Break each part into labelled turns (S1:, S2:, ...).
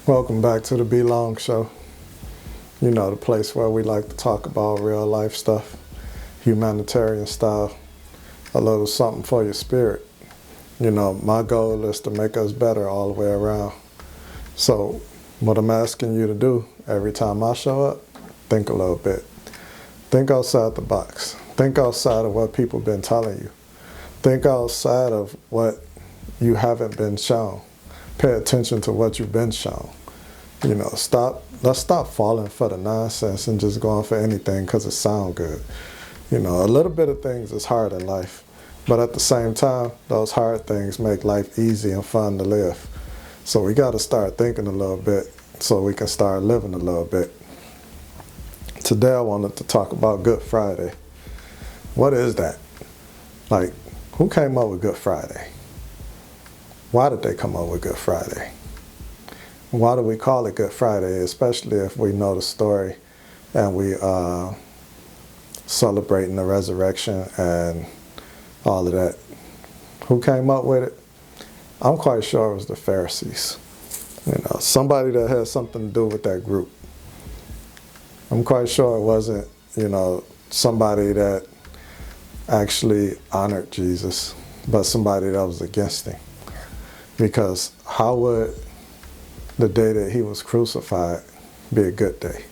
S1: Welcome back to the BLONGshow. You know, the place where we like to talk about real life stuff, humanitarian style, a little something for your spirit. You know, my goal is to make us better all the way around. So what I'm asking you to do every time I show up, think a little bit. Think outside the box. Think outside of what people have been telling you. Think outside of what you haven't been shown. Pay attention to what you've been shown. You know, let's stop falling for the nonsense and just going for anything because it sounds good. You know, a little bit of things is hard in life, but at the same time, those hard things make life easy and fun to live. So we got to start thinking a little bit so we can start living a little bit. Today I wanted to talk about Good Friday. What is that? Like, who came up with Good Friday? Why did they come up with Good Friday? Why do we call it Good Friday, especially if we know the story and we celebrating the resurrection and all of that? Who came up with it? I'm quite sure it was the Pharisees. You know, somebody that had something to do with that group. I'm quite sure it wasn't, you know, somebody that actually honored Jesus, but somebody that was against him. Because how would the day that he was crucified be a good day?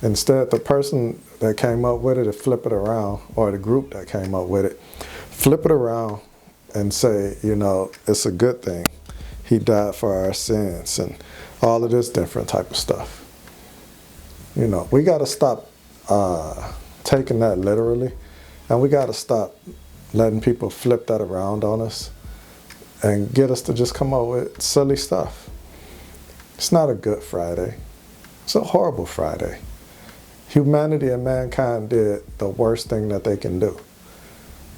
S1: Instead, the person that came up with it to flip it around, or the group that came up with it, flip it around and say, you know, it's a good thing. He died for our sins and all of this different type of stuff. You know, we got to stop taking that literally, and we got to stop letting people flip that around on us and get us to just come up with silly stuff. It's not a Good Friday. It's a horrible Friday. Humanity and mankind did the worst thing that they can do.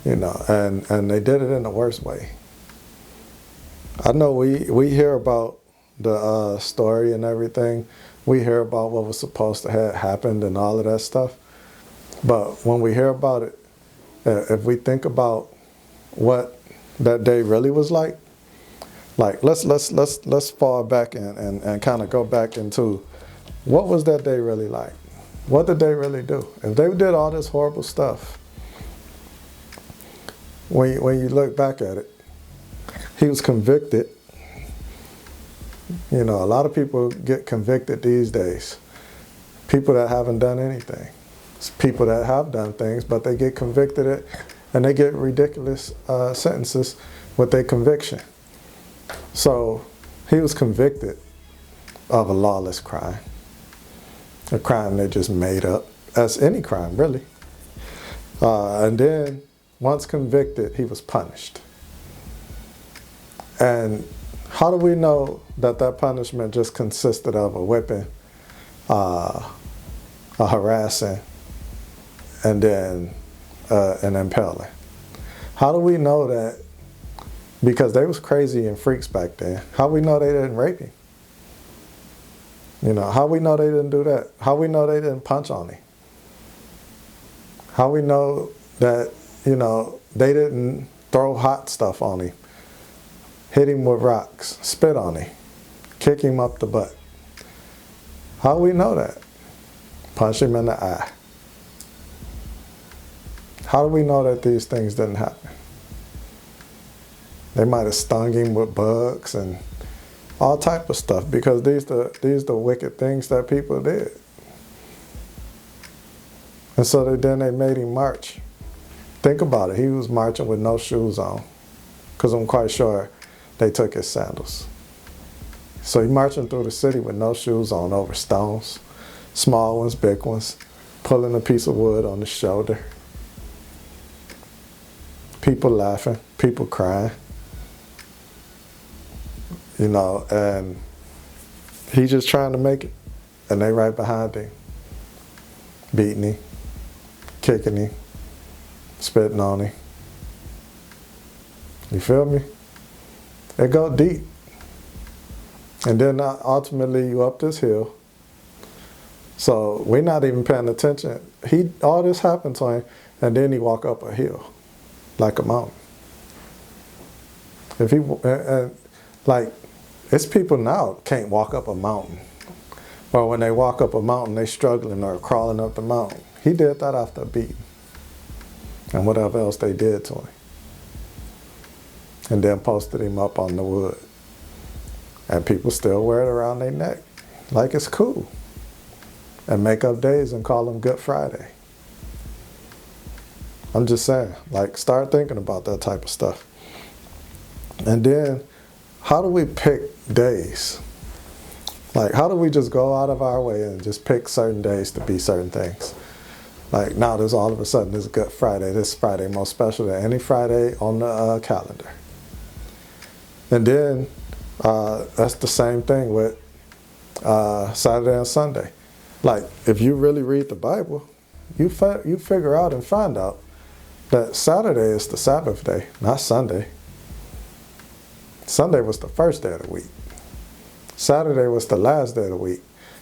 S1: You know, and they did it in the worst way. I know we hear about the story and everything. We hear about what was supposed to have happened and all of that stuff. But when we hear about it, if we think about what that day really was like let's fall back and kind of go back into what was that day really like? What did they really do? If they did all this horrible stuff, when you look back at it, he was convicted. You know, a lot of people get convicted these days. People that haven't done anything. It's people that have done things, but they get convicted and they get ridiculous sentences with their conviction. So he was convicted of a lawless crime, a crime they just made up, as any crime really. And then once convicted, he was punished. And how do we know that that punishment just consisted of a whipping, a harassing, and then an impaling? How do we know that? Because they was crazy and freaks back then. How we know they didn't rape him? You know, how we know they didn't do that? How we know they didn't punch on him? How we know that, you know, they didn't throw hot stuff on him, hit him with rocks, spit on him, kick him up the butt? How we know that? Punch him in the eye. How do we know that these things didn't happen? They might have stung him with bugs and all type of stuff, because these the wicked things that people did. And so then they made him march. Think about it. He was marching with no shoes on, because I'm quite sure they took his sandals. So he marching through the city with no shoes on over stones, small ones, big ones, pulling a piece of wood on his shoulder. People laughing, people crying. You know, and he's just trying to make it. And they right behind him, beating him, kicking him, spitting on him. You feel me? It go deep. And then ultimately you up this hill. So we're not even paying attention. All this happened to him, and then he walk up a hill, like a mountain. If It's people now can't walk up a mountain. Or when they walk up a mountain, they struggling or crawling up the mountain. He did that after a beating. And whatever else they did to him. And then posted him up on the wood. And people still wear it around their neck. Like it's cool. And make up days and call them Good Friday. I'm just saying, like, start thinking about that type of stuff. And then, how do we pick days? Like, how do we just go out of our way and just pick certain days to be certain things? Like, now there's all of a sudden, this Good Friday, this Friday more special than any Friday on the calendar. And then, that's the same thing with Saturday and Sunday. Like, if you really read the Bible, you figure out and find out that Saturday is the Sabbath day, not Sunday. Sunday was the first day of the week. Saturday was the last day of the week.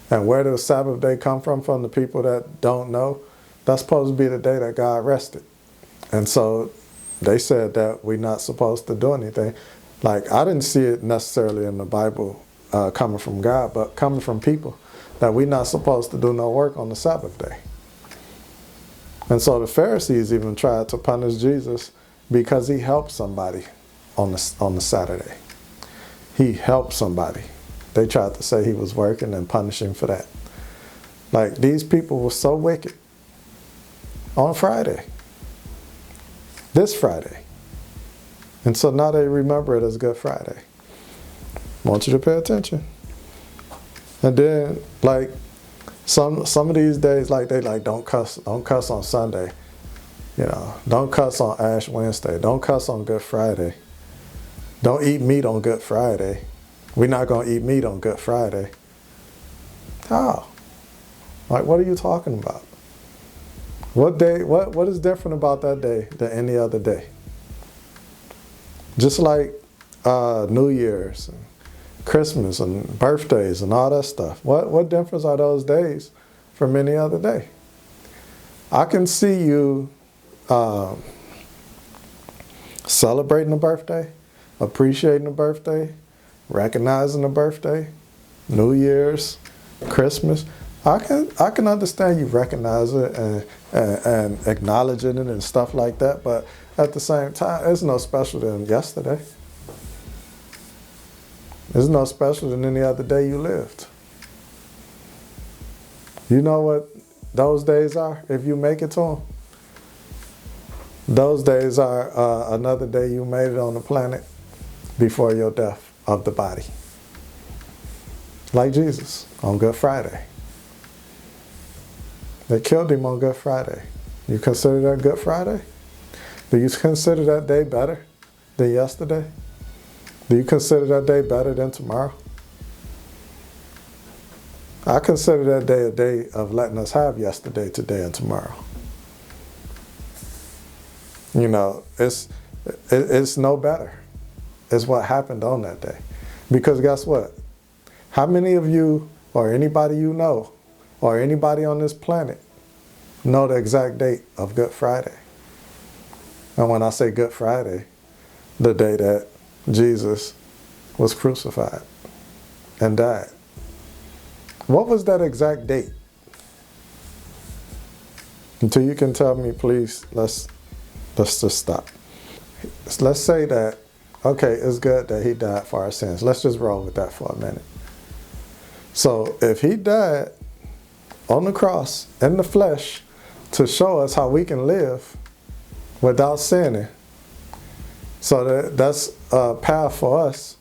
S1: And where does Sabbath day come from? From the people that don't know, that's supposed to be the day that God rested. And so they said that we're not supposed to do anything. Like, I didn't see it necessarily in the Bible coming from God, but coming from people, that we're not supposed to do no work on the Sabbath day. And so the Pharisees even tried to punish Jesus because he helped somebody on the Saturday. He helped somebody. They tried to say he was working and punish him for that. Like, these people were so wicked on Friday. This Friday. And so now they remember it as Good Friday. I want you to pay attention. And then, like, some of these days, like, they like, don't cuss on Sunday. You know, don't cuss on Ash Wednesday. Don't cuss on Good Friday. Don't eat meat on Good Friday. We're not going to eat meat on Good Friday. How? Like, what are you talking about? What day, what is different about that day than any other day? Just like New Year's and Christmas and birthdays and all that stuff. What difference are those days from any other day? I can see you celebrating a birthday, appreciating a birthday, recognizing a birthday, New Year's, Christmas. I can understand you recognize it and acknowledge it and stuff like that, but at the same time, it's no special than yesterday. It's no special than any other day you lived. You know what those days are, if you make it to them? Those days are another day you made it on the planet before your death of the body. Like Jesus on Good Friday. They killed him on Good Friday. You consider that Good Friday? Do you consider that day better than yesterday? Do you consider that day better than tomorrow? I consider that day a day of letting us have yesterday, today, and tomorrow. You know, it's no better. It's what happened on that day. Because guess what? How many of you, or anybody you know, or anybody on this planet, know the exact date of Good Friday? And when I say Good Friday, the day that Jesus was crucified and died. What was that exact date? Until you can tell me, please, let's just stop. Let's say that, okay, it's good that he died for our sins. Let's just roll with that for a minute. So if he died on the cross in the flesh to show us how we can live without sinning, so that's a path for us,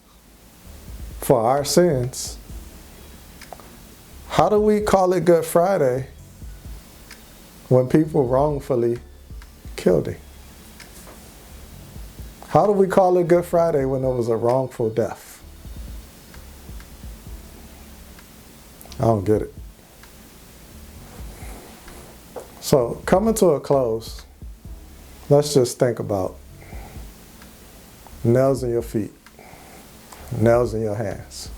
S1: for our sins. How do we call it Good Friday when people wrongfully killed him? How do we call it Good Friday when it was a wrongful death? I don't get it. So, coming to a close, let's just think about nails in your feet, nails in your hands.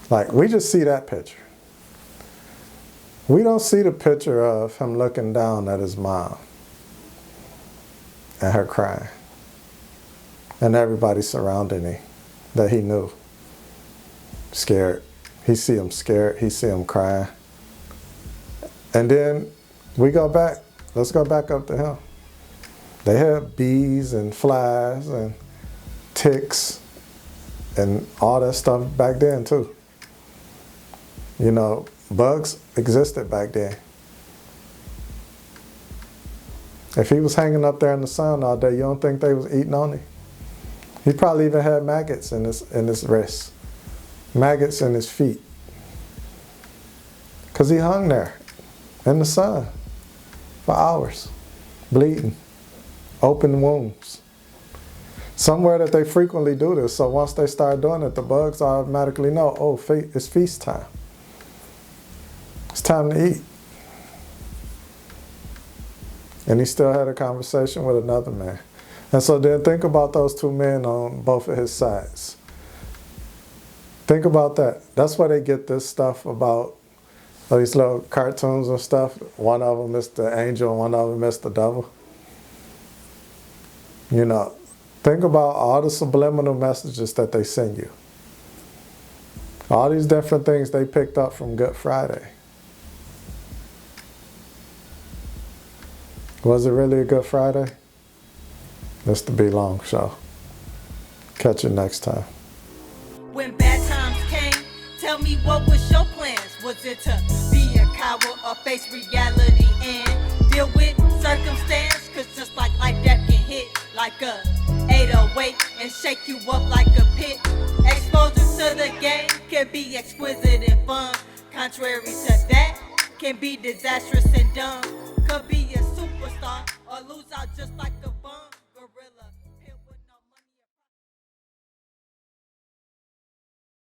S1: Like, we just see that picture. We don't see the picture of him looking down at his mom and her crying and everybody surrounding him that he knew. Scared. He see him scared. He see him crying. And then we go back. Let's go back up to him. They had bees and flies and ticks and all that stuff back then too. You know, bugs existed back then. If he was hanging up there in the sun all day, you don't think they was eating on him? He probably even had maggots in his wrists, maggots in his feet. Because he hung there in the sun for hours, bleeding, open wounds. Somewhere that they frequently do this, so once they start doing it, the bugs automatically know, oh, it's feast time. It's time to eat. And he still had a conversation with another man. And so then think about those two men on both of his sides. Think about that. That's why they get this stuff about these little cartoons and stuff. One of them is the angel and one of them is the devil. You know, think about all the subliminal messages that they send you. All these different things they picked up from Good Friday. Was it really a Good Friday? This the BLONGshow. Catch you next time.
S2: When bad times came, tell me what was your plans? Was it to be a coward or face reality and deal with circumstance? Cause just like life, that can hit like a 808 and shake you up like a pit. Exposure to the game can be exquisite and fun. Contrary to that, can be disastrous and dumb. Could be a superstar or lose out just like